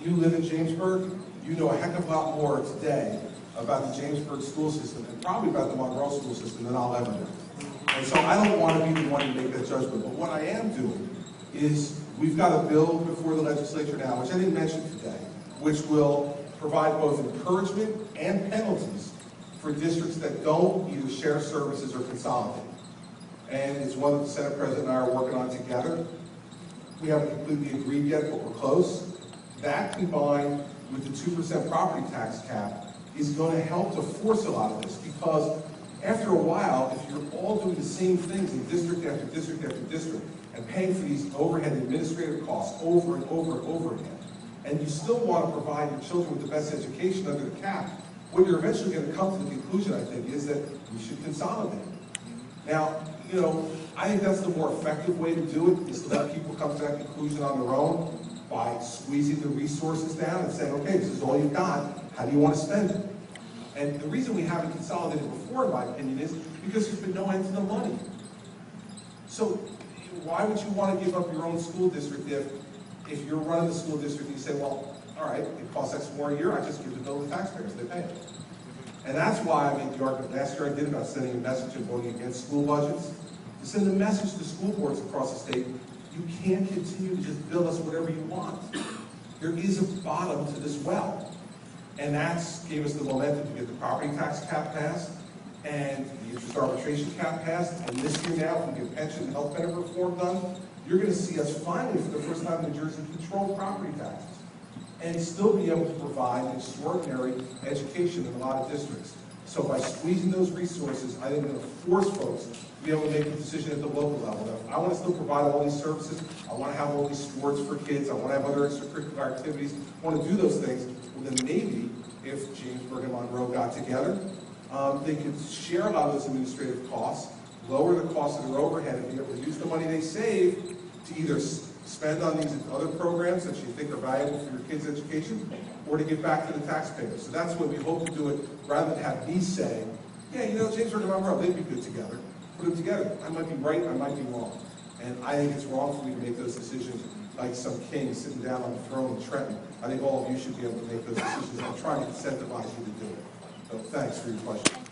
you live in Jamesburg, you know a heck of a lot more today about the Jamesburg school system and probably about the Monroe school system than I'll ever do. And so I don't want to be the one to make that judgment, but what I am doing is we've got a bill before the legislature now, which I didn't mention today, which will provide both encouragement and penalties for districts that don't either share services or consolidate. And it's one that the Senate President and I are working on together. We haven't completely agreed yet, but we're close. That combined with the 2% property tax cap is going to help to force a lot of this, because after a while, if you're all doing the same things in district after district after district and paying for these overhead administrative costs over and over and over again, and you still want to provide your children with the best education under the cap, what you're eventually going to come to the conclusion, I think, is that we should consolidate. Now, you know, I think that's the more effective way to do it, is to let people come to that conclusion on their own by squeezing the resources down and saying, okay, this is all you've got, how do you want to spend it? And the reason we haven't consolidated before, in my opinion, is because there's been no end to the money. So why would you want to give up your own school district if you're running the school district and you say, well, all right, it costs X more a year, I just give the bill to the taxpayers, they pay it. And that's why I made the argument last year I did about sending a message and voting against school budgets, to send a message to school boards across the state, you can't continue to just bill us whatever you want. There is a bottom to this well. And that gave us the momentum to get the property tax cap passed and the interest arbitration cap passed. And this year now, if we get pension and health benefit reform done, you're going to see us finally, for the first time in New Jersey, control property taxes and still be able to provide extraordinary education in a lot of districts. So by squeezing those resources, I think we're going to force folks to be able to make a decision at the local level. Now, I want to still provide all these services. I want to have all these sports for kids. I want to have other extracurricular activities. I want to do those things. Well, then maybe if Jamesburg and Monroe got together, they could share a lot of those administrative costs, lower the cost of their overhead, and be able to use the money they save to either spend on these other programs that you think are valuable for your kids' education, or to give back to the taxpayers. So that's what we hope to do it, rather than have me say, yeah, you know, Jamesburg and Monroe, they'd be good together. Put them together. I might be right, I might be wrong. And I think it's wrong for me to make those decisions like some king sitting down on the throne in Trenton. I think all of you should be able to make those decisions. I'm trying to incentivize you to do it. So thanks for your question.